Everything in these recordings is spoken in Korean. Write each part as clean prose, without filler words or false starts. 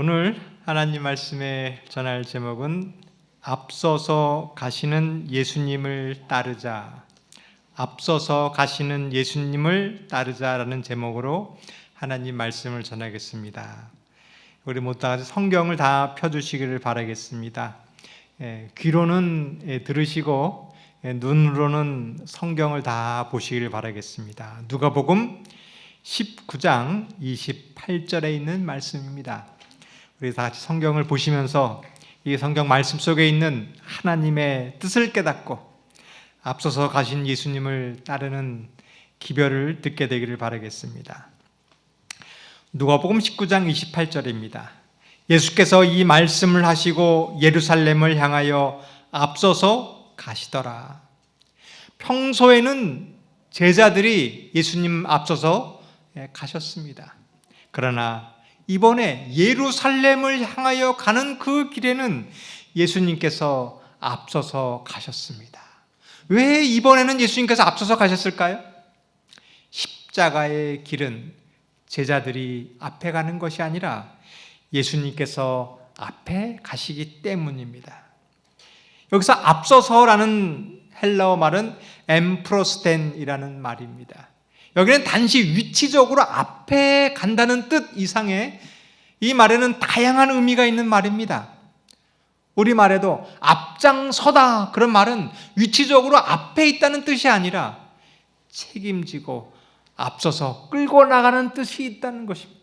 오늘 하나님 말씀에 전할 제목은 앞서서 가시는 예수님을 따르자. 앞서서 가시는 예수님을 따르자라는 제목으로 하나님 말씀을 전하겠습니다. 우리 모두 다 성경을 다 펴주시기를 바라겠습니다. 귀로는 들으시고 눈으로는 성경을 다 보시기를 바라겠습니다. 누가복음 19장 28절에 있는 말씀입니다. 우리 다 같이 성경을 보시면서 이 성경 말씀 속에 있는 하나님의 뜻을 깨닫고 앞서서 가신 예수님을 따르는 기별을 듣게 되기를 바라겠습니다. 누가복음 19장 28절입니다. 예수께서 이 말씀을 하시고 예루살렘을 향하여 앞서서 가시더라. 평소에는 제자들이 예수님 앞서서 가셨습니다. 그러나 이번에 예루살렘을 향하여 가는 그 길에는 예수님께서 앞서서 가셨습니다. 왜 이번에는 예수님께서 앞서서 가셨을까요? 십자가의 길은 제자들이 앞에 가는 것이 아니라 예수님께서 앞에 가시기 때문입니다. 여기서 앞서서라는 헬라어 말은 엠프로스텐이라는 말입니다. 여기는 단지 위치적으로 앞에 간다는 뜻 이상의 이 말에는 다양한 의미가 있는 말입니다. 우리말에도 앞장서다 그런 말은 위치적으로 앞에 있다는 뜻이 아니라 책임지고 앞서서 끌고 나가는 뜻이 있다는 것입니다.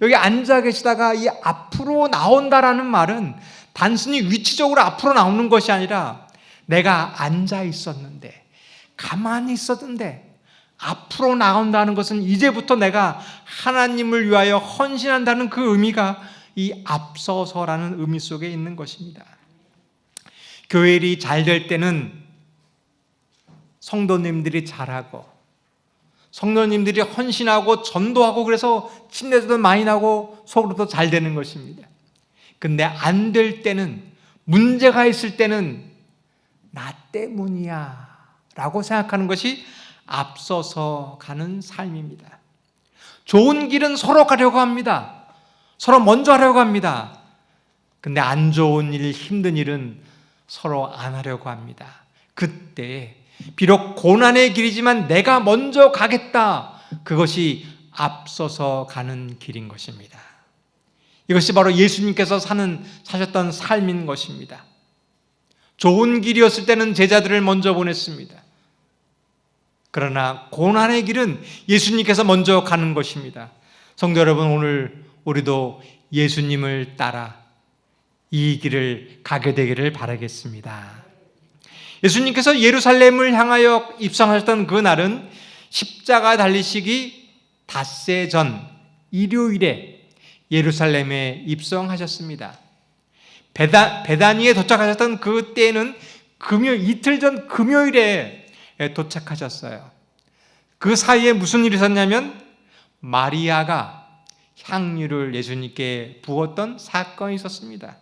여기 앉아 계시다가 이 앞으로 나온다라는 말은 단순히 위치적으로 앞으로 나오는 것이 아니라 내가 앉아 있었는데 가만히 있었는데 앞으로 나온다는 것은 이제부터 내가 하나님을 위하여 헌신한다는 그 의미가 이 앞서서라는 의미 속에 있는 것입니다. 교회 일이 잘 될 때는 성도님들이 잘하고 성도님들이 헌신하고 전도하고 그래서 침례도 많이 나고 속으로도 잘 되는 것입니다. 근데 안 될 때는, 문제가 있을 때는 나 때문이야 라고 생각하는 것이 앞서서 가는 삶입니다. 좋은 길은 서로 가려고 합니다. 서로 먼저 하려고 합니다. 근데 안 좋은 일, 힘든 일은 서로 안 하려고 합니다. 그때 비록 고난의 길이지만 내가 먼저 가겠다. 그것이 앞서서 가는 길인 것입니다. 이것이 바로 예수님께서 사셨던 삶인 것입니다. 좋은 길이었을 때는 제자들을 먼저 보냈습니다. 그러나 고난의 길은 예수님께서 먼저 가는 것입니다. 성도 여러분, 오늘 우리도 예수님을 따라 이 길을 가게 되기를 바라겠습니다. 예수님께서 예루살렘을 향하여 입성하셨던 그 날은 십자가 달리시기 닷새 전 일요일에 예루살렘에 입성하셨습니다. 베다니에 도착하셨던 그 때에는 이틀 전 금요일에 도착하셨어요. 그 사이에 무슨 일이 있었냐면 마리아가 향유를 예수님께 부었던 사건이 있었습니다.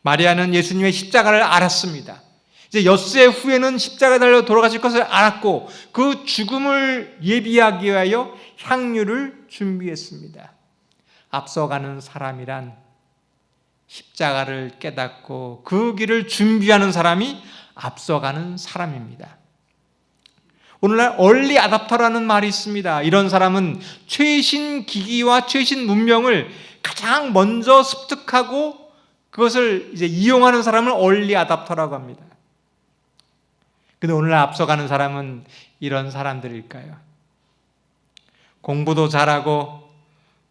마리아는 예수님의 십자가를 알았습니다. 이제 엿새 후에는 십자가에 달려 돌아가실 것을 알았고 그 죽음을 예비하기 위하여 향유를 준비했습니다. 앞서가는 사람이란 십자가를 깨닫고 그 길을 준비하는 사람이 앞서가는 사람입니다. 오늘날 얼리 아답터라는 말이 있습니다. 이런 사람은 최신 기기와 최신 문명을 가장 먼저 습득하고 그것을 이제 이용하는 사람을 얼리 아답터라고 합니다. 근데 오늘날 앞서가는 사람은 이런 사람들일까요? 공부도 잘하고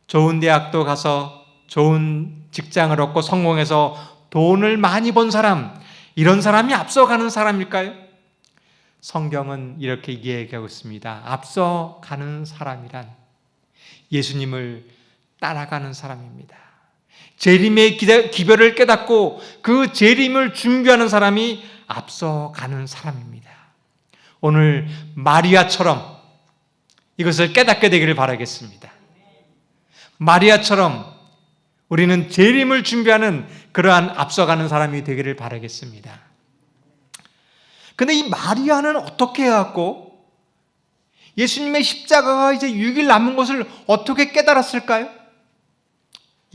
좋은 대학도 가서 좋은 직장을 얻고 성공해서 돈을 많이 번 사람, 이런 사람이 앞서가는 사람일까요? 성경은 이렇게 얘기하고 있습니다. 앞서가는 사람이란 예수님을 따라가는 사람입니다. 재림의 기별을 깨닫고 그 재림을 준비하는 사람이 앞서가는 사람입니다. 오늘 마리아처럼 이것을 깨닫게 되기를 바라겠습니다. 마리아처럼 우리는 재림을 준비하는 그러한 앞서가는 사람이 되기를 바라겠습니다. 근데 이 마리아는 어떻게 해갖고 예수님의 십자가가 이제 6일 남은 것을 어떻게 깨달았을까요?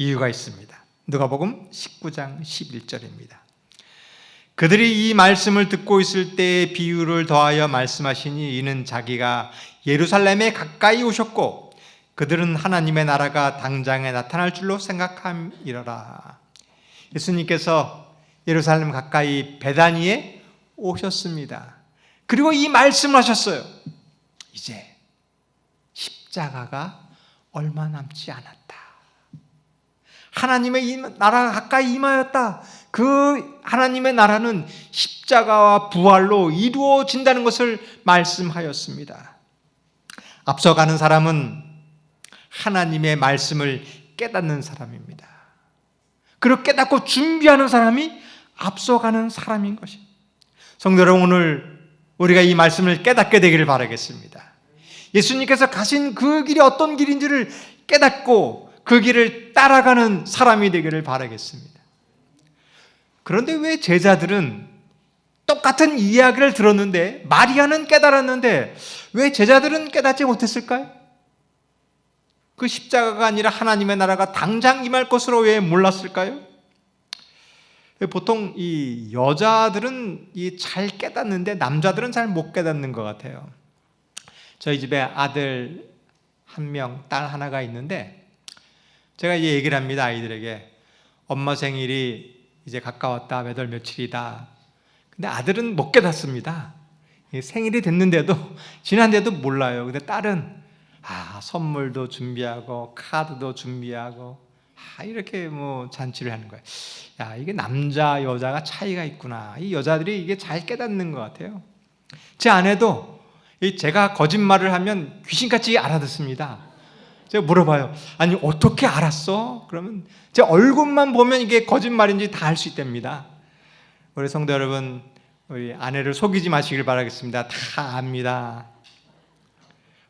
이유가 있습니다. 누가복음 19장 11절입니다. 그들이 이 말씀을 듣고 있을 때 비유를 더하여 말씀하시니 이는 자기가 예루살렘에 가까이 오셨고 그들은 하나님의 나라가 당장에 나타날 줄로 생각함이러라. 예수님께서 예루살렘 가까이 베다니에 오셨습니다. 그리고 이 말씀을 하셨어요. 이제 십자가가 얼마 남지 않았다. 하나님의 나라가 가까이 임하였다. 그 하나님의 나라는 십자가와 부활로 이루어진다는 것을 말씀하였습니다. 앞서가는 사람은 하나님의 말씀을 깨닫는 사람입니다. 그리고 깨닫고 준비하는 사람이 앞서가는 사람인 것입니다. 성도 여러분, 오늘 우리가 이 말씀을 깨닫게 되기를 바라겠습니다. 예수님께서 가신 그 길이 어떤 길인지를 깨닫고 그 길을 따라가는 사람이 되기를 바라겠습니다. 그런데 왜 제자들은 똑같은 이야기를 들었는데 마리아는 깨달았는데 왜 제자들은 깨닫지 못했을까요? 그 십자가가 아니라 하나님의 나라가 당장 임할 것으로 왜 몰랐을까요? 보통 이 여자들은 잘 깨닫는데 남자들은 잘 못 깨닫는 것 같아요. 저희 집에 아들 1명, 딸 하나가 있는데 제가 이제 얘기를 합니다. 아이들에게 엄마 생일이 이제 가까웠다, 몇 월 며칠이다. 근데 아들은 못 깨닫습니다. 생일이 됐는데도 지난데도 몰라요. 근데 딸은 선물도 준비하고 카드도 준비하고 이렇게 잔치를 하는 거예요. 이게 남자 여자가 차이가 있구나. 이 여자들이 이게 잘 깨닫는 것 같아요. 제 아내도 제가 거짓말을 하면 귀신같이 알아듣습니다. 제가 물어봐요. 아니 어떻게 알았어? 그러면 제 얼굴만 보면 이게 거짓말인지 다 알 수 있답니다. 우리 성도 여러분, 우리 아내를 속이지 마시길 바라겠습니다. 다 압니다.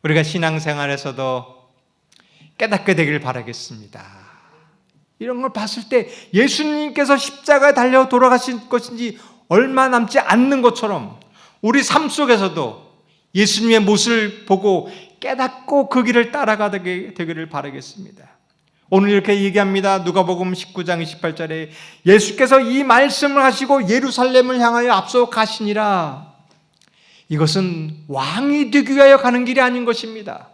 우리가 신앙생활에서도 깨닫게 되길 바라겠습니다. 이런 걸 봤을 때 예수님께서 십자가에 달려 돌아가신 것인지 얼마 남지 않는 것처럼 우리 삶 속에서도 예수님의 모습을 보고 깨닫고 그 길을 따라가게 되기를 바라겠습니다. 오늘 이렇게 얘기합니다. 누가복음 19장 28절에 예수께서 이 말씀을 하시고 예루살렘을 향하여 앞서 가시니라. 이것은 왕이 되기 위하여 가는 길이 아닌 것입니다.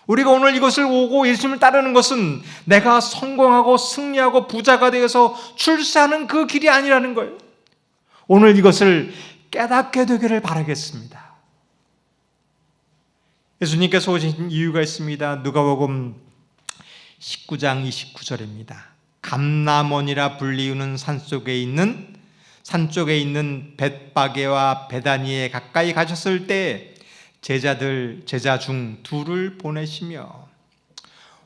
우리가 오늘 이것을 오고 예수님을 따르는 것은 내가 성공하고 승리하고 부자가 되어서 출세하는 그 길이 아니라는 거예요. 오늘 이것을 깨닫게 되기를 바라겠습니다. 예수님께서 오신 이유가 있습니다. 누가복음 19장 29절입니다. 감람원이라 불리우는 산쪽에 있는 벳바게와 베다니에 가까이 가셨을 때 제자 중 둘을 보내시며.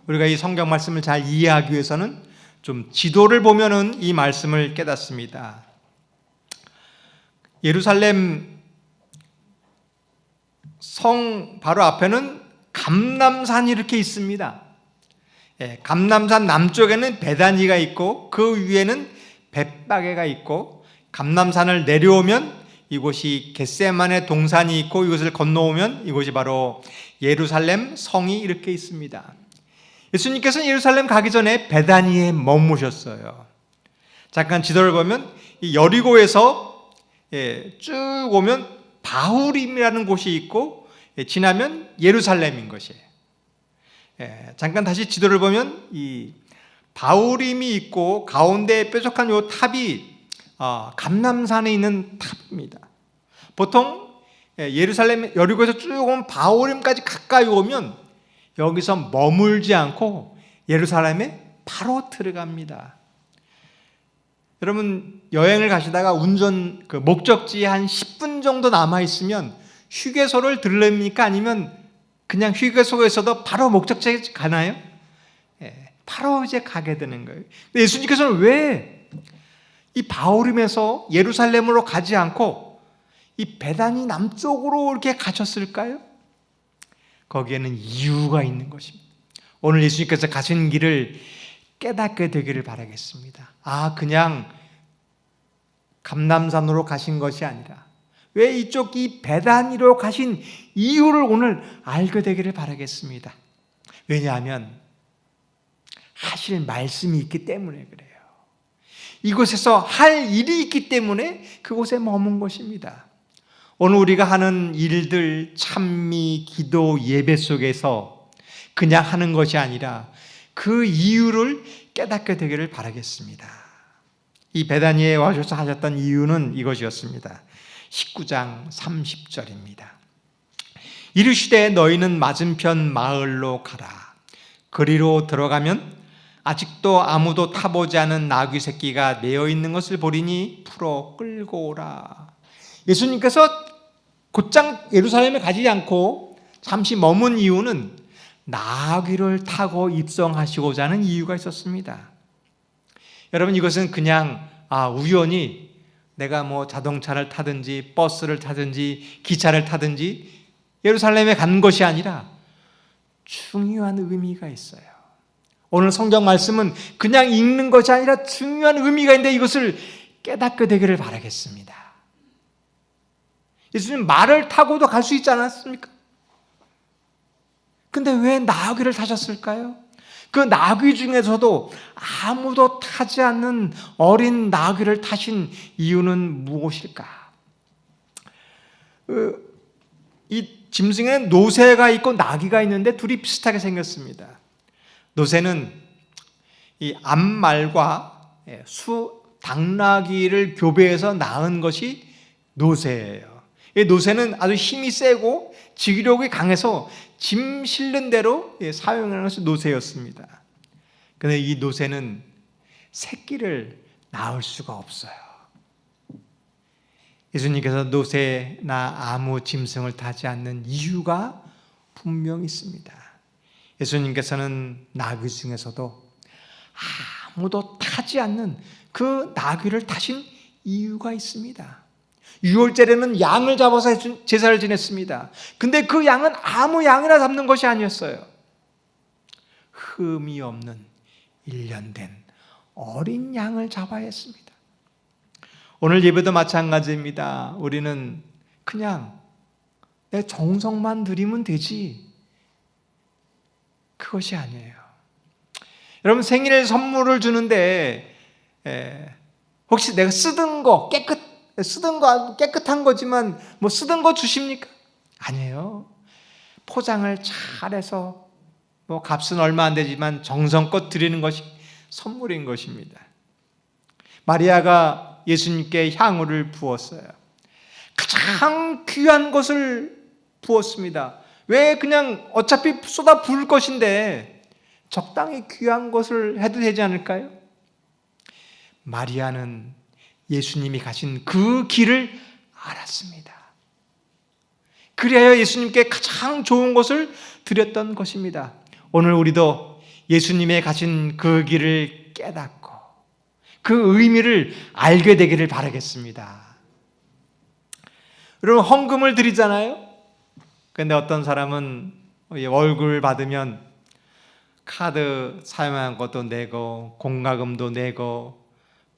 우리가 이 성경 말씀을 잘 이해하기 위해서는 좀 지도를 보면은 이 말씀을 깨닫습니다. 예루살렘 성 바로 앞에는 감람산이 이렇게 있습니다. 감람산 남쪽에는 베다니가 있고 그 위에는 벳바게가 있고, 감람산을 내려오면 이곳이 겟세마네 동산이 있고 이것을 건너오면 이곳이 바로 예루살렘 성이 이렇게 있습니다. 예수님께서는 예루살렘 가기 전에 베다니에 머무셨어요. 잠깐 지도를 보면 이 여리고에서 쭉 오면 바후림이라는 곳이 있고 지나면 예루살렘인 것이에요. 잠깐 다시 지도를 보면 이 바후림이 있고 가운데 뾰족한 이 탑이 감람산에 있는 탑입니다. 보통 예루살렘 여리고에서 쭉 오면 바후림까지 가까이 오면 여기서 머물지 않고 예루살렘에 바로 들어갑니다. 여러분 여행을 가시다가 운전 목적지에 한 10분 정도 남아 있으면 휴게소를 들릅니까? 아니면 그냥 휴게소에서도 바로 목적지에 가나요? 바로 이제 가게 되는 거예요. 예수님께서는 왜 이 바후림에서 예루살렘으로 가지 않고 이 베다니 남쪽으로 이렇게 가셨을까요? 거기에는 이유가 있는 것입니다. 오늘 예수님께서 가신 길을 깨닫게 되기를 바라겠습니다. 그냥 감람산으로 가신 것이 아니라 왜 이쪽 이 베다니로 가신 이유를 오늘 알게 되기를 바라겠습니다. 왜냐하면 하실 말씀이 있기 때문에 그래요. 이곳에서 할 일이 있기 때문에 그곳에 머문 것입니다. 오늘 우리가 하는 일들, 찬미, 기도, 예배 속에서 그냥 하는 것이 아니라 그 이유를 깨닫게 되기를 바라겠습니다. 이 베다니에 와셔서 하셨던 이유는 이것이었습니다. 19장 30절입니다. 이르시되 너희는 맞은편 마을로 가라. 그리로 들어가면 아직도 아무도 타보지 않은 나귀 새끼가 매어 있는 것을 보리니 풀어 끌고 오라. 예수님께서 곧장 예루살렘에 가지 않고 잠시 머문 이유는 나귀를 타고 입성하시고자 하는 이유가 있었습니다. 여러분, 이것은 그냥 우연히 내가 자동차를 타든지 버스를 타든지 기차를 타든지 예루살렘에 간 것이 아니라 중요한 의미가 있어요. 오늘 성경 말씀은 그냥 읽는 것이 아니라 중요한 의미가 있는데 이것을 깨닫게 되기를 바라겠습니다. 예수님 말을 타고도 갈 수 있지 않았습니까? 근데 왜 나귀를 타셨을까요? 그 나귀 중에서도 아무도 타지 않는 어린 나귀를 타신 이유는 무엇일까? 이 짐승에는 노새가 있고 나귀가 있는데 둘이 비슷하게 생겼습니다. 노새는 이 암말과 당나귀를 교배해서 낳은 것이 노새예요. 이 노새는 아주 힘이 세고 지기력이 강해서 짐 실는 대로 사용하는 것이 노새였습니다. 그런데 이 노새는 새끼를 낳을 수가 없어요. 예수님께서 노새나 아무 짐승을 타지 않는 이유가 분명히 있습니다. 예수님께서는 나귀 중에서도 아무도 타지 않는 그 나귀를 타신 이유가 있습니다. 유월절에는 양을 잡아서 제사를 지냈습니다. 근데 그 양은 아무 양이나 잡는 것이 아니었어요. 흠이 없는 일련된 어린 양을 잡아야 했습니다. 오늘 예배도 마찬가지입니다. 우리는 그냥 내 정성만 드리면 되지, 그것이 아니에요. 여러분, 생일 선물을 주는데 혹시 내가 쓰던 거 깨끗한 거지만 쓰던 거 주십니까? 아니에요. 포장을 잘해서 값은 얼마 안 되지만 정성껏 드리는 것이 선물인 것입니다. 마리아가 예수님께 향유를 부었어요. 가장 귀한 것을 부었습니다. 왜 그냥 어차피 쏟아 부을 것인데 적당히 귀한 것을 해도 되지 않을까요? 마리아는 예수님이 가신 그 길을 알았습니다. 그래야 예수님께 가장 좋은 것을 드렸던 것입니다. 오늘 우리도 예수님의 가신 그 길을 깨닫고 그 의미를 알게 되기를 바라겠습니다. 여러분, 헌금을 드리잖아요. 그런데 어떤 사람은 월급을 받으면 카드 사용한 것도 내고 공과금도 내고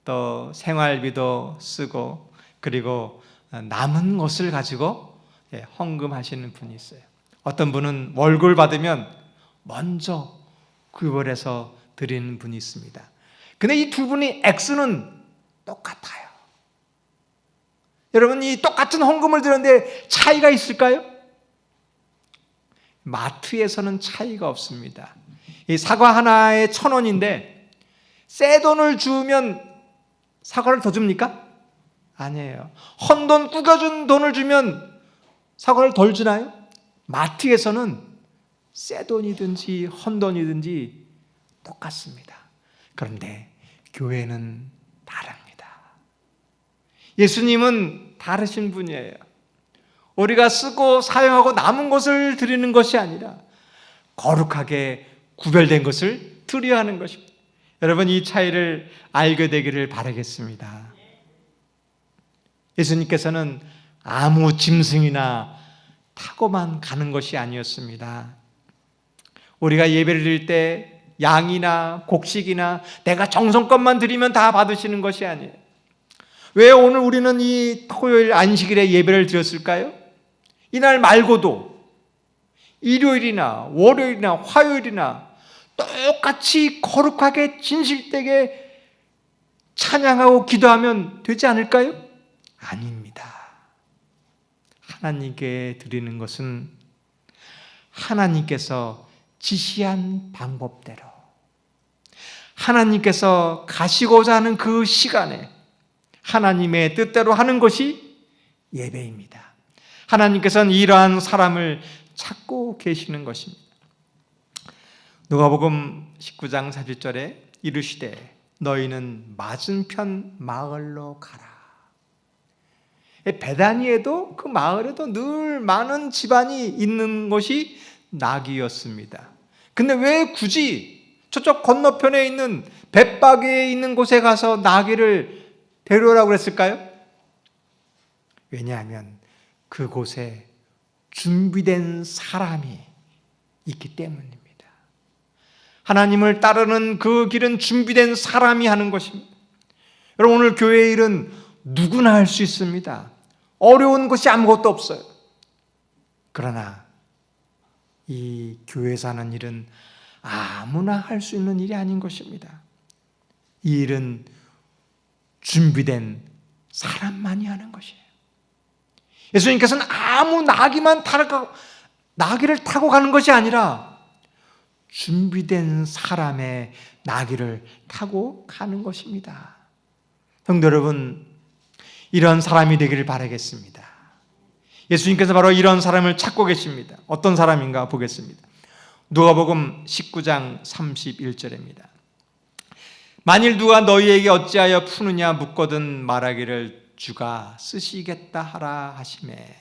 또 생활비도 쓰고 그리고 남은 것을 가지고 헌금하시는 분이 있어요. 어떤 분은 월급을 받으면 먼저 구별해서 드리는 분이 있습니다. 근데 이 두 분의 액수는 똑같아요. 여러분, 이 똑같은 헌금을 드렸는데 차이가 있을까요? 마트에서는 차이가 없습니다. 이 사과 하나에 1,000원인데 새 돈을 주면 사과를 더 줍니까? 아니에요. 헌돈 구겨준 돈을 주면 사과를 덜 주나요? 마트에서는 새 돈이든지 헌돈이든지 똑같습니다. 그런데 교회는 다릅니다. 예수님은 다르신 분이에요. 우리가 쓰고 사용하고 남은 것을 드리는 것이 아니라 거룩하게 구별된 것을 드려야 하는 것입니다. 여러분, 이 차이를 알게 되기를 바라겠습니다. 예수님께서는 아무 짐승이나 타고만 가는 것이 아니었습니다. 우리가 예배를 드릴 때 양이나 곡식이나 내가 정성껏만 드리면 다 받으시는 것이 아니에요. 왜 오늘 우리는 이 토요일 안식일에 예배를 드렸을까요? 이날 말고도 일요일이나 월요일이나 화요일이나 똑같이 거룩하게 진실되게 찬양하고 기도하면 되지 않을까요? 아닙니다. 하나님께 드리는 것은 하나님께서 지시한 방법대로, 하나님께서 가시고자 하는 그 시간에 하나님의 뜻대로 하는 것이 예배입니다. 하나님께서는 이러한 사람을 찾고 계시는 것입니다. 누가복음 19장 40절에 이르시되 너희는 맞은편 마을로 가라. 베다니에도 그 마을에도 늘 많은 집안이 있는 것이 나귀였습니다. 근데 왜 굳이 저쪽 건너편에 있는 벳바게에 있는 곳에 가서 나귀를 데려오라고 그랬을까요? 왜냐하면 그곳에 준비된 사람이 있기 때문입니다. 하나님을 따르는 그 길은 준비된 사람이 하는 것입니다. 여러분, 오늘 교회의 일은 누구나 할 수 있습니다. 어려운 것이 아무것도 없어요. 그러나 이 교회에서 하는 일은 아무나 할 수 있는 일이 아닌 것입니다. 이 일은 준비된 사람만이 하는 것이에요. 예수님께서는 아무 나귀를 타고 가는 것이 아니라 준비된 사람의 나귀를 타고 가는 것입니다. 성도 여러분, 이런 사람이 되기를 바라겠습니다. 예수님께서 바로 이런 사람을 찾고 계십니다. 어떤 사람인가 보겠습니다. 누가복음 19장 31절입니다. 만일 누가 너희에게 어찌하여 푸느냐 묻거든 말하기를 주가 쓰시겠다 하라 하시매.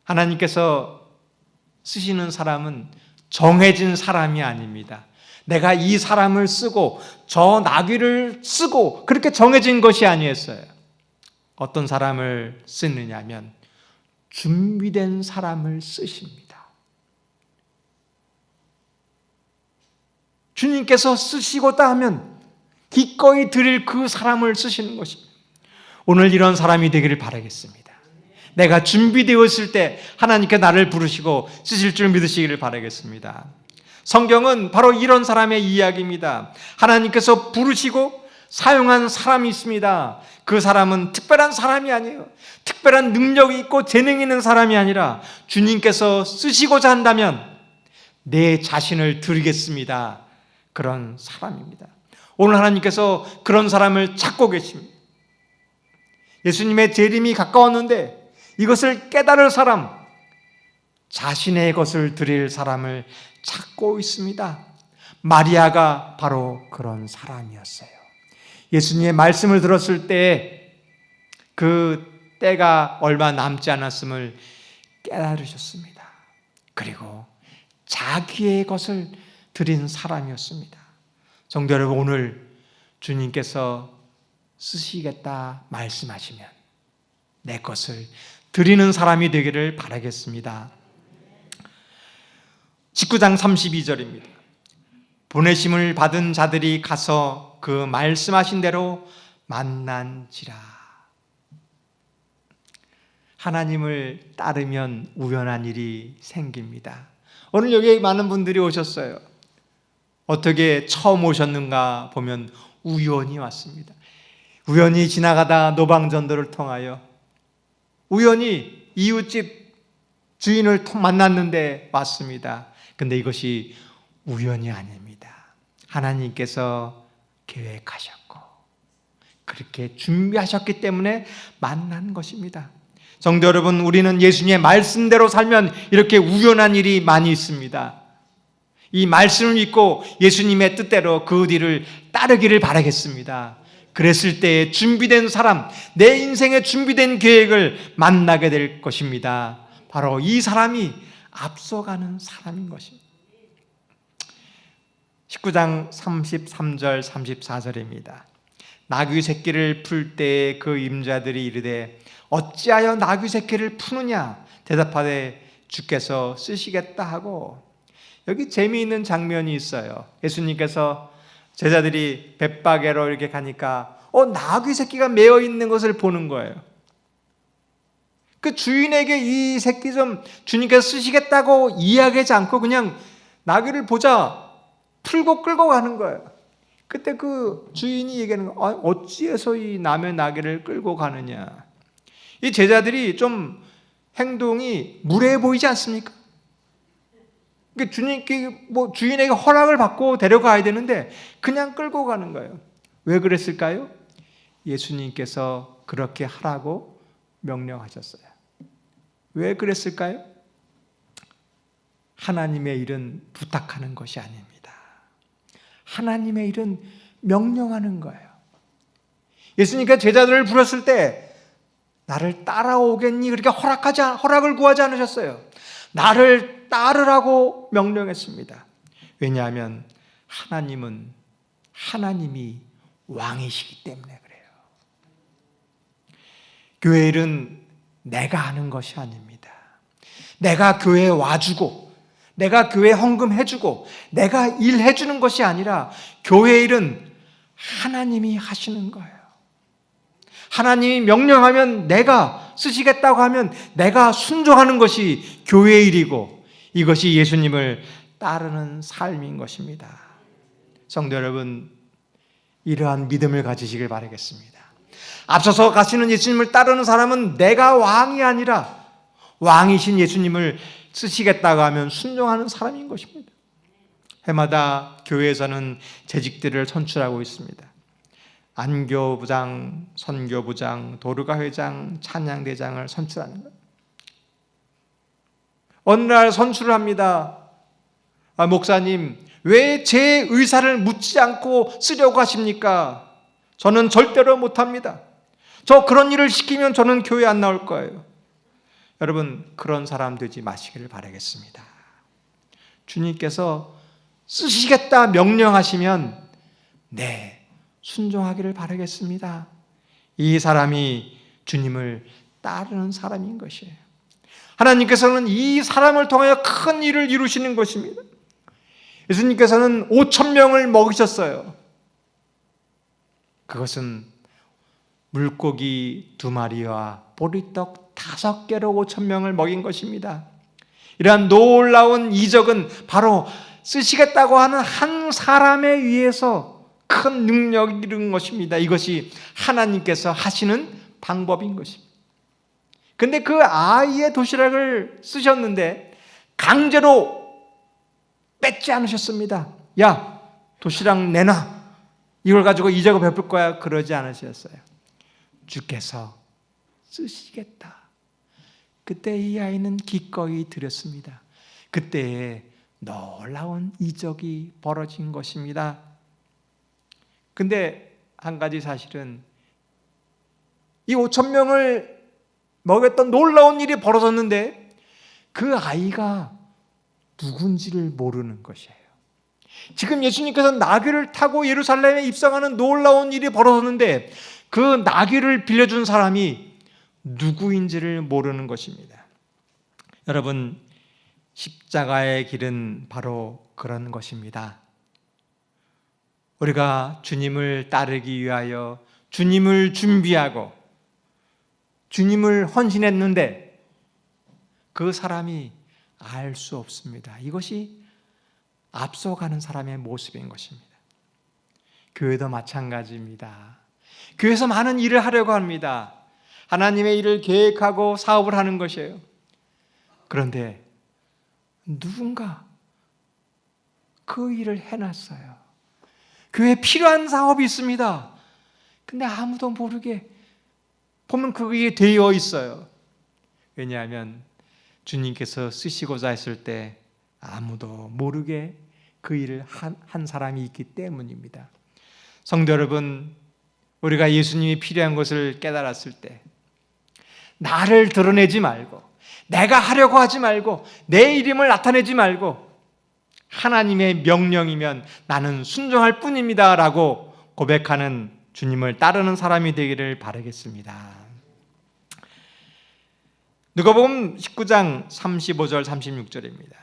하나님께서 쓰시는 사람은 정해진 사람이 아닙니다. 내가 이 사람을 쓰고 저 나귀를 쓰고 그렇게 정해진 것이 아니었어요. 어떤 사람을 쓰느냐면 준비된 사람을 쓰십니다. 주님께서 쓰시고자 하면 기꺼이 드릴 그 사람을 쓰시는 것입니다. 오늘 이런 사람이 되기를 바라겠습니다. 내가 준비되었을 때 하나님께 나를 부르시고 쓰실 줄 믿으시기를 바라겠습니다. 성경은 바로 이런 사람의 이야기입니다. 하나님께서 부르시고 사용한 사람이 있습니다. 그 사람은 특별한 사람이 아니에요. 특별한 능력이 있고 재능이 있는 사람이 아니라 주님께서 쓰시고자 한다면 내 자신을 드리겠습니다. 그런 사람입니다. 오늘 하나님께서 그런 사람을 찾고 계십니다. 예수님의 재림이 가까웠는데 이것을 깨달을 사람, 자신의 것을 드릴 사람을 찾고 있습니다. 마리아가 바로 그런 사람이었어요. 예수님의 말씀을 들었을 때 그 때가 얼마 남지 않았음을 깨달으셨습니다. 그리고 자기의 것을 드린 사람이었습니다. 성도 여러분, 오늘 주님께서 쓰시겠다 말씀하시면 내 것을 드리는 사람이 되기를 바라겠습니다. 19장 32절입니다. 보내심을 받은 자들이 가서 그 말씀하신 대로 만난지라. 하나님을 따르면 우연한 일이 생깁니다. 오늘 여기에 많은 분들이 오셨어요. 어떻게 처음 오셨는가 보면 우연히 왔습니다. 우연히 지나가다 노방전도를 통하여 우연히 이웃집 주인을 만났는데 왔습니다. 근데 이것이 우연이 아닙니다. 하나님께서 계획하셨고 그렇게 준비하셨기 때문에 만난 것입니다. 성도 여러분, 우리는 예수님의 말씀대로 살면 이렇게 우연한 일이 많이 있습니다. 이 말씀을 믿고 예수님의 뜻대로 그 뒤를 따르기를 바라겠습니다. 그랬을 때 준비된 사람, 내 인생에 준비된 계획을 만나게 될 것입니다. 바로 이 사람이 앞서가는 사람인 것입니다. 19장 33절 34절입니다. 나귀 새끼를 풀 때에 그 임자들이 이르되 어찌하여 나귀 새끼를 푸느냐 대답하되 주께서 쓰시겠다 하고. 여기 재미있는 장면이 있어요. 예수님께서 제자들이 벳바게로 이렇게 가니까 나귀 새끼가 메어 있는 것을 보는 거예요. 그 주인에게 이 새끼 좀 주님께서 쓰시겠다고 이야기하지 않고 그냥 나귀를 보자 풀고 끌고 가는 거예요. 그때 그 주인이 얘기하는 거, 어찌해서 이 남의 나귀를 끌고 가느냐. 이 제자들이 좀 행동이 무례해 보이지 않습니까? 그러니까 주인에게 허락을 받고 데려가야 되는데 그냥 끌고 가는 거예요. 왜 그랬을까요? 예수님께서 그렇게 하라고 명령하셨어요. 왜 그랬을까요? 하나님의 일은 부탁하는 것이 아닙니다. 하나님의 일은 명령하는 거예요. 예수님께서 제자들을 부렸을 때 나를 따라오겠니? 그렇게 허락을 구하지 않으셨어요. 나를 따르라고 명령했습니다. 왜냐하면 하나님이 왕이시기 때문에 그래요. 교회 일은 내가 하는 것이 아닙니다. 내가 교회에 와주고 내가 교회에 헌금해주고 내가 일해주는 것이 아니라 교회 일은 하나님이 하시는 거예요. 하나님이 명령하면 내가 쓰시겠다고 하면 내가 순종하는 것이 교회 일이고 이것이 예수님을 따르는 삶인 것입니다. 성도 여러분, 이러한 믿음을 가지시길 바라겠습니다. 앞서서 가시는 예수님을 따르는 사람은 내가 왕이 아니라 왕이신 예수님을 쓰시겠다고 하면 순종하는 사람인 것입니다. 해마다 교회에서는 재직들을 선출하고 있습니다. 안교부장, 선교부장, 도르가 회장, 찬양대장을 선출하는 거예요. 어느 날 선출을 합니다. 목사님, 왜 제 의사를 묻지 않고 쓰려고 하십니까? 저는 절대로 못합니다. 저 그런 일을 시키면 저는 교회 안 나올 거예요. 여러분, 그런 사람 되지 마시기를 바라겠습니다. 주님께서 쓰시겠다 명령하시면 순종하기를 바라겠습니다. 이 사람이 주님을 따르는 사람인 것이에요. 하나님께서는 이 사람을 통하여 큰 일을 이루시는 것입니다. 예수님께서는 5,000명을 먹이셨어요. 그것은 물고기 2마리와 보리떡 5개로 5,000명을 먹인 것입니다. 이러한 놀라운 이적은 바로 쓰시겠다고 하는 한 사람에 의해서 큰 능력이 이룬 것입니다. 이것이 하나님께서 하시는 방법인 것입니다. 근데 그 아이의 도시락을 쓰셨는데 강제로 뺏지 않으셨습니다. 야, 도시락 내놔. 이걸 가지고 이적을 베풀 거야. 그러지 않으셨어요. 주께서 쓰시겠다. 그때 이 아이는 기꺼이 드렸습니다. 그때에 놀라운 이적이 벌어진 것입니다. 근데 한 가지 사실은 이 5,000명을 먹였던 놀라운 일이 벌어졌는데 그 아이가 누군지를 모르는 것이에요. 지금 예수님께서 나귀를 타고 예루살렘에 입성하는 놀라운 일이 벌어졌는데 그 나귀를 빌려준 사람이 누구인지를 모르는 것입니다. 여러분, 십자가의 길은 바로 그런 것입니다. 우리가 주님을 따르기 위하여 주님을 준비하고 주님을 헌신했는데 그 사람이 알 수 없습니다. 이것이 앞서가는 사람의 모습인 것입니다. 교회도 마찬가지입니다. 교회에서 많은 일을 하려고 합니다. 하나님의 일을 계획하고 사업을 하는 것이에요. 그런데 누군가 그 일을 해놨어요. 교회에 필요한 사업이 있습니다. 근데 아무도 모르게 보면 그게 되어 있어요. 왜냐하면 주님께서 쓰시고자 했을 때 아무도 모르게 그 일을 한 사람이 있기 때문입니다. 성도 여러분, 우리가 예수님이 필요한 것을 깨달았을 때 나를 드러내지 말고 내가 하려고 하지 말고 내 이름을 나타내지 말고 하나님의 명령이면 나는 순종할 뿐입니다 라고 고백하는 주님을 따르는 사람이 되기를 바라겠습니다. 누가복음 19장 35절 36절입니다.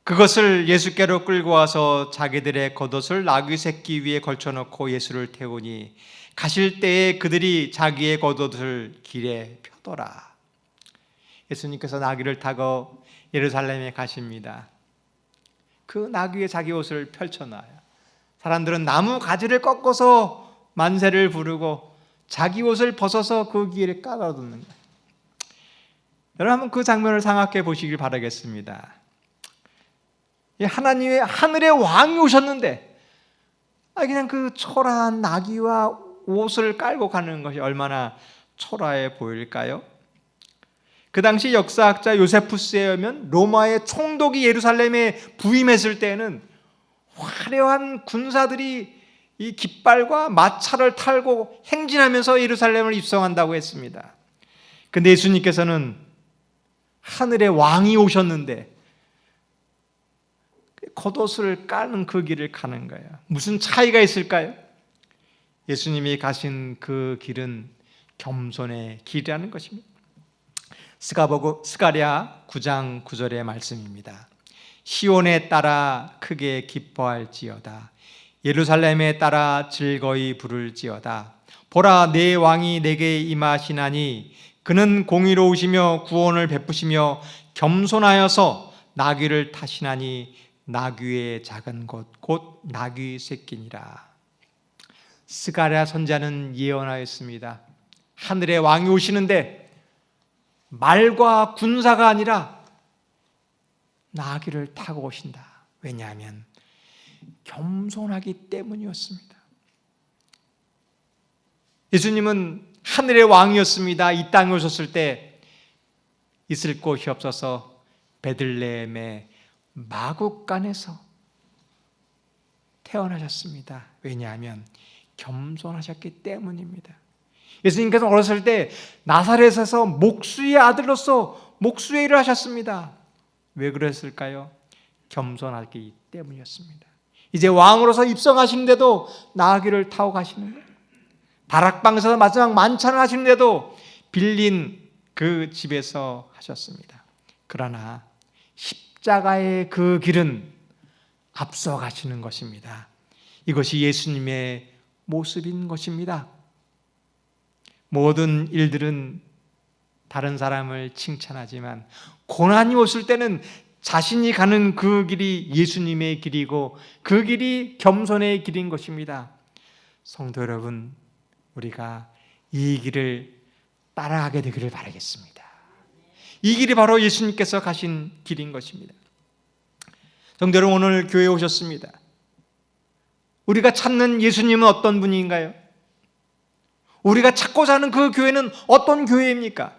그것을 예수께로 끌고 와서 자기들의 겉옷을 나귀 새끼 위에 걸쳐놓고 예수를 태우니 가실 때에 그들이 자기의 겉옷을 길에 펴더라. 예수님께서 나귀를 타고 예루살렘에 가십니다. 그 나귀 위에 자기 옷을 펼쳐놔요. 사람들은 나무 가지를 꺾어서 만세를 부르고 자기 옷을 벗어서 그 길에 깔아두는 거예요. 여러분 한번 그 장면을 생각해 보시길 바라겠습니다. 하나님의 하늘의 왕이 오셨는데 그냥 그 초라한 나귀와 옷을 깔고 가는 것이 얼마나 초라해 보일까요? 그 당시 역사학자 요세푸스에 의하면 로마의 총독이 예루살렘에 부임했을 때는 화려한 군사들이 이 깃발과 마차를 탈고 행진하면서 예루살렘을 입성한다고 했습니다. 근데 예수님께서는 하늘의 왕이 오셨는데 겉옷을 까는 그 길을 가는 거예요. 무슨 차이가 있을까요? 예수님이 가신 그 길은 겸손의 길이라는 것입니다. 스가랴 9장 9절의 말씀입니다. 시온에 따라 크게 기뻐할지어다. 예루살렘에 따라 즐거이 부를지어다. 보라, 내 왕이 내게 임하시나니 그는 공의로우시며 구원을 베푸시며 겸손하여서 나귀를 타시나니 나귀의 작은 것 곧 나귀 새끼니라. 스가랴 선지자는 예언하였습니다. 하늘의 왕이 오시는데 말과 군사가 아니라 나귀를 타고 오신다. 왜냐하면 겸손하기 때문이었습니다. 예수님은 하늘의 왕이었습니다. 이 땅에 오셨을 때 있을 곳이 없어서 베들레헴의 마구간에서 태어나셨습니다. 왜냐하면 겸손하셨기 때문입니다. 예수님께서 어렸을 때 나사렛에서 목수의 아들로서 목수의 일을 하셨습니다. 왜 그랬을까요? 겸손하기 때문이었습니다. 이제 왕으로서 입성하시는데도 나귀를 타고 가시는 거예요. 다락방에서 마지막 만찬을 하시는데도 빌린 그 집에서 하셨습니다. 그러나 십자가의 그 길은 앞서가시는 것입니다. 이것이 예수님의 모습인 것입니다. 모든 일들은 다른 사람을 칭찬하지만 고난이 왔을 때는 자신이 가는 그 길이 예수님의 길이고 그 길이 겸손의 길인 것입니다. 성도 여러분, 우리가 이 길을 따라가게 되기를 바라겠습니다. 이 길이 바로 예수님께서 가신 길인 것입니다. 성도 여러분, 오늘 교회에 오셨습니다. 우리가 찾는 예수님은 어떤 분인가요? 우리가 찾고자 하는 그 교회는 어떤 교회입니까?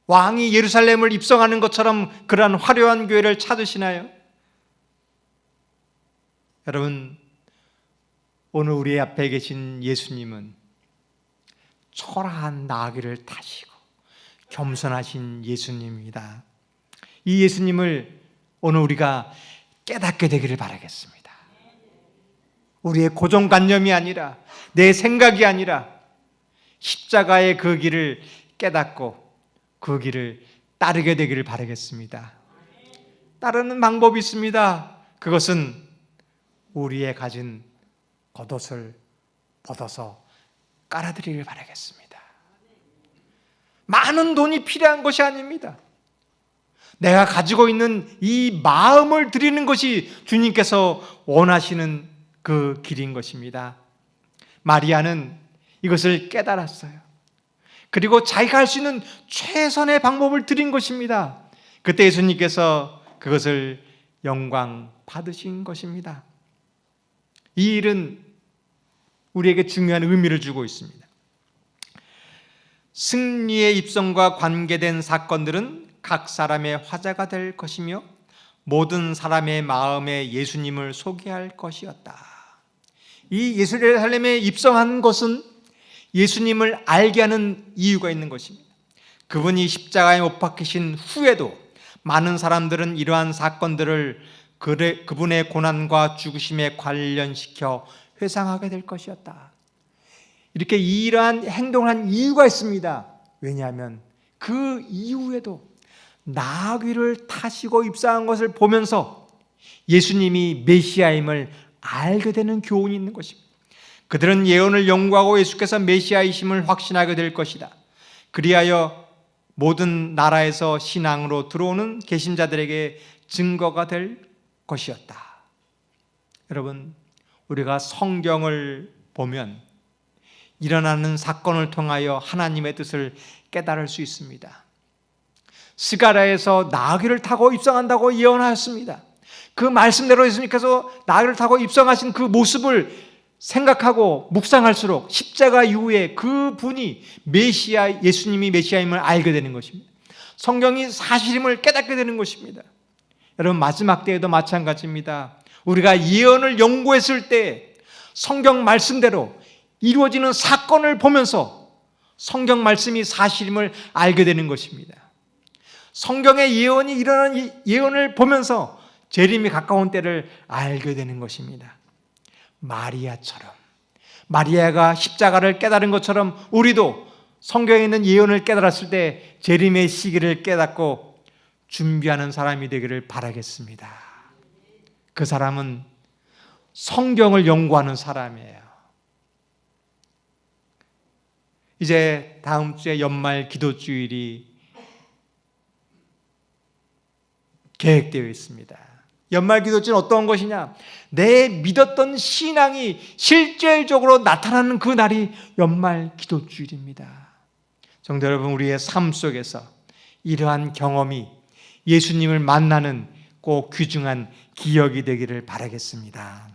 왕이 예루살렘을 입성하는 것처럼 그러한 화려한 교회를 찾으시나요? 여러분, 오늘 우리 앞에 계신 예수님은 초라한 나귀를 타시고 겸손하신 예수님입니다. 이 예수님을 오늘 우리가 깨닫게 되기를 바라겠습니다. 우리의 고정관념이 아니라 내 생각이 아니라 십자가의 그 길을 깨닫고 그 길을 따르게 되기를 바라겠습니다. 따르는 방법이 있습니다. 그것은 우리의 가진 겉옷을 벗어서 깔아드리길 바라겠습니다. 많은 돈이 필요한 것이 아닙니다. 내가 가지고 있는 이 마음을 드리는 것이 주님께서 원하시는 그 길인 것입니다. 마리아는 이것을 깨달았어요. 그리고 자기가 할 수 있는 최선의 방법을 드린 것입니다. 그때 예수님께서 그것을 영광 받으신 것입니다. 이 일은 우리에게 중요한 의미를 주고 있습니다. 승리의 입성과 관계된 사건들은 각 사람의 화제가 될 것이며 모든 사람의 마음에 예수님을 소개할 것이었다. 이 예루살렘에 입성한 것은 예수님을 알게 하는 이유가 있는 것입니다. 그분이 십자가에 못 박히신 후에도 많은 사람들은 이러한 사건들을 그분의 고난과 죽으심에 관련시켜 회상하게 될 것이었다. 이렇게 이러한 행동을 한 이유가 있습니다. 왜냐하면 그 이후에도 나귀를 타시고 입성한 것을 보면서 예수님이 메시아임을 알게 되는 교훈이 있는 것입니다. 그들은 예언을 연구하고 예수께서 메시아이심을 확신하게 될 것이다. 그리하여 모든 나라에서 신앙으로 들어오는 개신자들에게 증거가 될 것이었다. 여러분, 우리가 성경을 보면 일어나는 사건을 통하여 하나님의 뜻을 깨달을 수 있습니다. 스가랴에서 나귀를 타고 입성한다고 예언하였습니다. 그 말씀대로 예수님께서 나귀를 타고 입성하신 그 모습을 생각하고 묵상할수록 십자가 이후에 그 분이 메시아, 예수님이 메시아임을 알게 되는 것입니다. 성경이 사실임을 깨닫게 되는 것입니다. 여러분, 마지막 때에도 마찬가지입니다. 우리가 예언을 연구했을 때 성경 말씀대로 이루어지는 사건을 보면서 성경 말씀이 사실임을 알게 되는 것입니다. 성경의 예언이 일어나는 예언을 보면서 재림이 가까운 때를 알게 되는 것입니다. 마리아처럼, 마리아가 십자가를 깨달은 것처럼 우리도 성경에 있는 예언을 깨달았을 때 재림의 시기를 깨닫고 준비하는 사람이 되기를 바라겠습니다. 그 사람은 성경을 연구하는 사람이에요. 이제 다음 주에 연말 기도주일이 계획되어 있습니다. 연말 기도주일은 어떤 것이냐? 내 믿었던 신앙이 실질적으로 나타나는 그 날이 연말 기도주일입니다. 성도 여러분, 우리의 삶 속에서 이러한 경험이 예수님을 만나는 꼭 귀중한 기억이 되기를 바라겠습니다.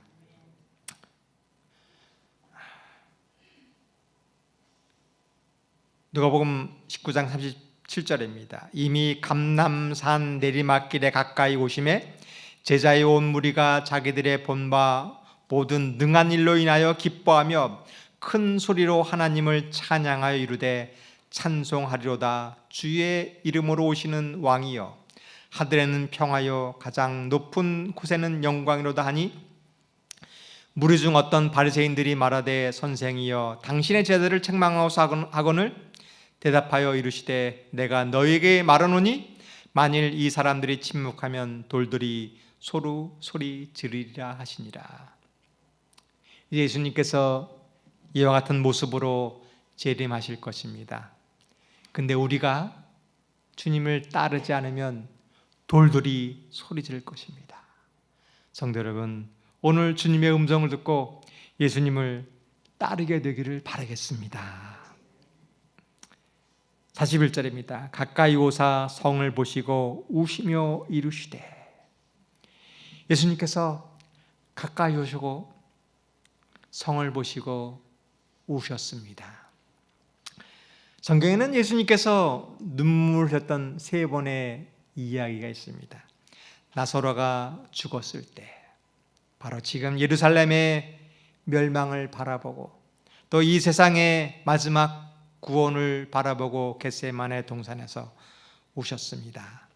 누가복음 19장 37절입니다. 이미 감람산 내리막길에 가까이 오심에 제자의 온 무리가 자기들의 본바 모든 능한 일로 인하여 기뻐하며 큰 소리로 하나님을 찬양하여 이르되 찬송하리로다. 주의 이름으로 오시는 왕이여, 하늘에는 평하여 가장 높은 곳에는 영광이로다 하니, 무리 중 어떤 바리새인들이 말하되 선생이여 당신의 제자들을 책망하고서 하거늘 대답하여 이르시되 내가 너에게 말하노니 만일 이 사람들이 침묵하면 돌들이 소루 소리 지르리라 하시니라. 예수님께서 이와 같은 모습으로 재림하실 것입니다. 근데 우리가 주님을 따르지 않으면 돌들이 소리 지를 것입니다. 성도 여러분, 오늘 주님의 음성을 듣고 예수님을 따르게 되기를 바라겠습니다. 41절입니다. 가까이 오사 성을 보시고 우시며 이르시되, 예수님께서 가까이 오시고 성을 보시고 우셨습니다. 성경에는 예수님께서 눈물 흘렸던 3번의 이야기가 있습니다. 나사로가 죽었을 때, 바로 지금 예루살렘의 멸망을 바라보고 또 이 세상의 마지막 구원을 바라보고 겟세마네 동산에서 우셨습니다.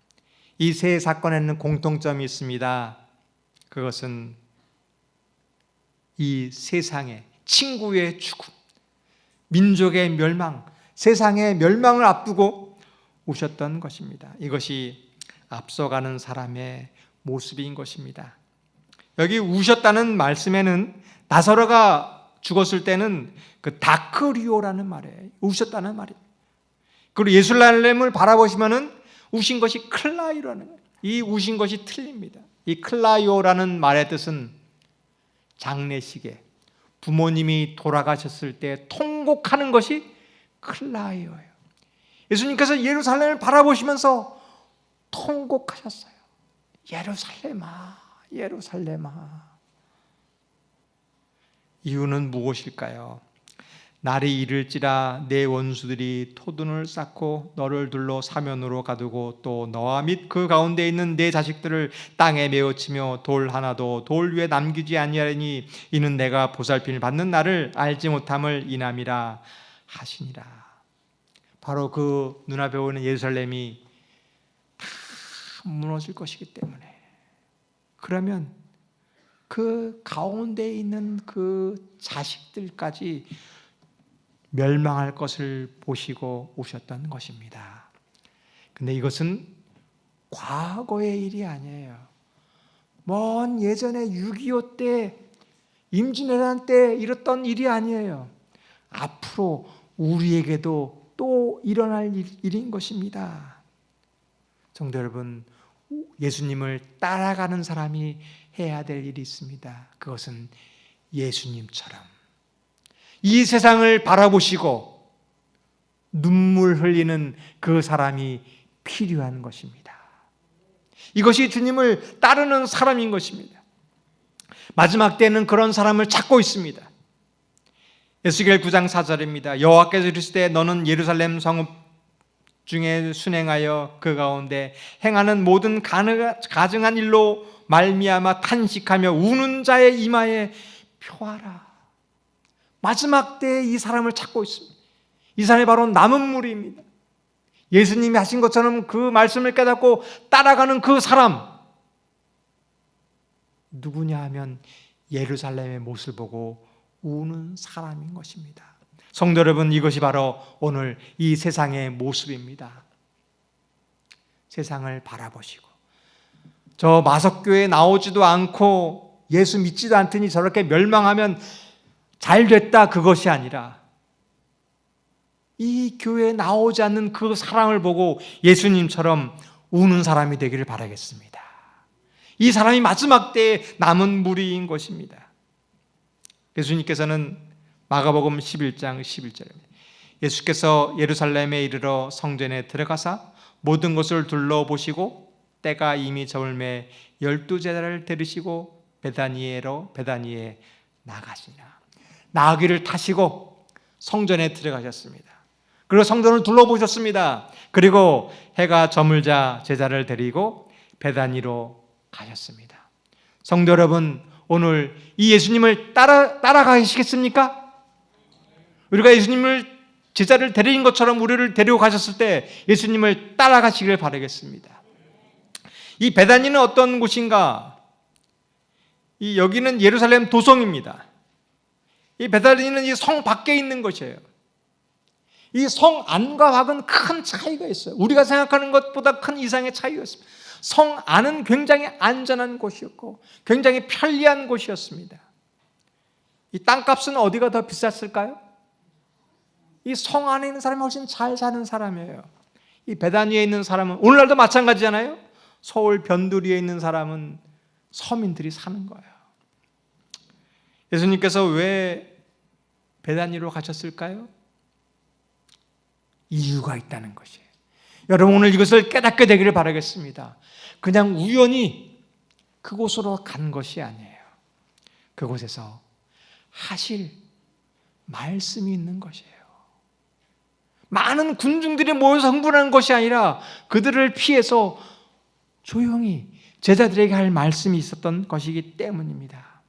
이 세 사건에는 공통점이 있습니다. 그것은 이 세상의 친구의 죽음, 민족의 멸망, 세상의 멸망을 앞두고 우셨던 것입니다. 이것이 앞서가는 사람의 모습인 것입니다. 여기 우셨다는 말씀에는 나사로가 죽었을 때는 그 다크리오라는 말이에요. 우셨다는 말이에요. 그리고 예루살렘을 바라보시면은 우신 것이 클라이오라는 거예요. 이 우신 것이 틀립니다. 이 클라이오라는 말의 뜻은 장례식에 부모님이 돌아가셨을 때 통곡하는 것이 클라이오예요. 예수님께서 예루살렘을 바라보시면서 통곡하셨어요. 예루살렘아, 예루살렘아. 이유는 무엇일까요? 날이 이를지라 내 원수들이 토둔을 쌓고 너를 둘러 사면으로 가두고 또 너와 및 그 가운데 있는 내 자식들을 땅에 메어치며 돌 하나도 돌 위에 남기지 아니하리니 이는 내가 보살핌을 받는 날을 알지 못함을 인함이라 하시니라. 바로 그 눈앞에 보이는 예루살렘이 다 무너질 것이기 때문에, 그러면 그 가운데 있는 그 자식들까지 멸망할 것을 보시고 오셨던 것입니다. 근데 이것은 과거의 일이 아니에요. 먼 예전에 6.25 때, 임진왜란 때 이랬던 일이 아니에요. 앞으로 우리에게도 또 일어날 일인 것입니다. 성도 여러분, 예수님을 따라가는 사람이 해야 될 일이 있습니다. 그것은 예수님처럼 이 세상을 바라보시고 눈물 흘리는 그 사람이 필요한 것입니다. 이것이 주님을 따르는 사람인 것입니다. 마지막 때는 그런 사람을 찾고 있습니다. 에스겔 9장 4절입니다. 여호와께서 이르시되 너는 예루살렘 성읍 중에 순행하여 그 가운데 행하는 모든 가증한 일로 말미암아 탄식하며 우는 자의 이마에 표하라. 마지막 때에 이 사람을 찾고 있습니다. 이 사람이 바로 남은 무리입니다. 예수님이 하신 것처럼 그 말씀을 깨닫고 따라가는 그 사람 누구냐 하면 예루살렘의 모습을 보고 우는 사람인 것입니다. 성도 여러분, 이것이 바로 오늘 이 세상의 모습입니다. 세상을 바라보시고 저 마석교회에 나오지도 않고 예수 믿지도 않더니 저렇게 멸망하면 잘 됐다, 그것이 아니라 이 교회에 나오지 않는 그 사람을 보고 예수님처럼 우는 사람이 되기를 바라겠습니다. 이 사람이 마지막 때에 남은 무리인 것입니다. 예수님께서는 마가복음 11장 11절입니다. 예수께서 예루살렘에 이르러 성전에 들어가사 모든 것을 둘러보시고 때가 이미 저물매 12제자를 데리시고 베다니에 나가시니라. 나귀를 타시고 성전에 들어가셨습니다. 그리고 성전을 둘러보셨습니다. 그리고 해가 저물자 제자를 데리고 베다니로 가셨습니다. 성도 여러분, 오늘 이 예수님을 따라가시겠습니까? 우리가 예수님을 제자를 데리는 것처럼 우리를 데리고 가셨을 때 예수님을 따라가시기를 바라겠습니다. 이 베다니는 어떤 곳인가? 여기는 예루살렘 도성입니다. 이 베다니는 이 성 밖에 있는 것이에요. 이 성 안과 밖은 큰 차이가 있어요. 우리가 생각하는 것보다 큰 이상의 차이가 있습니다. 성 안은 굉장히 안전한 곳이었고 굉장히 편리한 곳이었습니다. 이 땅값은 어디가 더 비쌌을까요? 이 성 안에 있는 사람이 훨씬 잘 사는 사람이에요. 이 베다니에 있는 사람은 오늘날도 마찬가지잖아요. 서울 변두리에 있는 사람은 서민들이 사는 거예요. 예수님께서 왜 베다니로 가셨을까요? 이유가 있다는 것이에요. 여러분, 오늘 이것을 깨닫게 되기를 바라겠습니다. 그냥 우연히 그곳으로 간 것이 아니에요. 그곳에서 하실 말씀이 있는 것이에요. 많은 군중들이 모여서 흥분하는 것이 아니라 그들을 피해서 조용히 제자들에게 할 말씀이 있었던 것이기 때문입니다.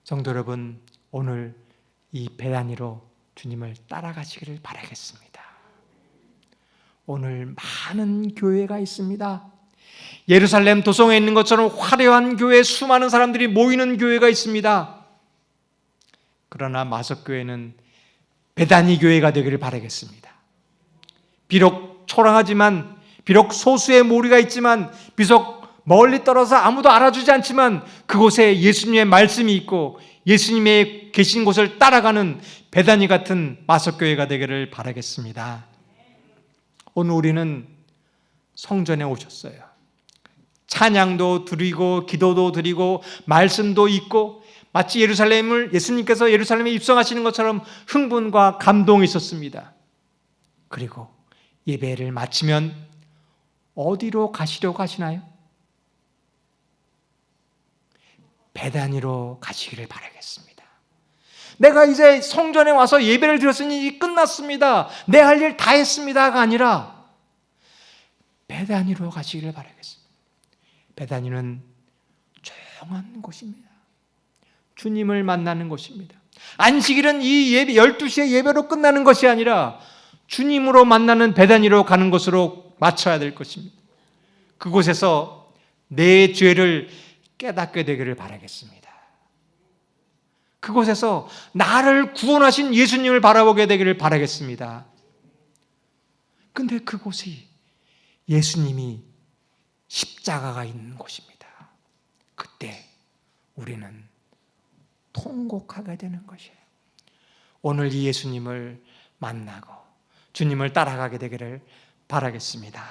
성도 여러분, 오늘 이 베다니로 주님을 따라가시기를 바라겠습니다. 오늘 많은 교회가 있습니다. 예루살렘 도성에 있는 것처럼 화려한 교회, 수많은 사람들이 모이는 교회가 있습니다. 그러나 마석교회는 베다니 교회가 되기를 바라겠습니다. 비록 초라하지만, 비록 소수의 무리가 있지만, 비록 멀리 떨어져 아무도 알아주지 않지만 그곳에 예수님의 말씀이 있고 예수님의 계신 곳을 따라가는 베다니 같은 마석교회가 되기를 바라겠습니다. 오늘 우리는 성전에 오셨어요. 찬양도 드리고 기도도 드리고 말씀도 있고 마치 예수님께서 예루살렘에 입성하시는 것처럼 흥분과 감동이 있었습니다. 그리고 예배를 마치면 어디로 가시려고 하시나요? 베다니로 가시기를 바라겠습니다. 내가 이제 성전에 와서 예배를 드렸으니 끝났습니다. 내 할 일 다 했습니다가 아니라 베다니로 가시기를 바라겠습니다. 베다니는 조용한 곳입니다. 주님을 만나는 곳입니다. 안식일은 이 예배 12시에 예배로 끝나는 것이 아니라 주님으로 만나는 베다니로 가는 곳으로 맞춰야 될 것입니다. 그곳에서 내 죄를 깨닫게 되기를 바라겠습니다. 그곳에서 나를 구원하신 예수님을 바라보게 되기를 바라겠습니다. 근데 그곳이 예수님이 십자가가 있는 곳입니다. 그때 우리는 통곡하게 되는 것이에요. 오늘 이 예수님을 만나고 주님을 따라가게 되기를 바라겠습니다.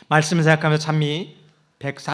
말씀을 생각하며 찬미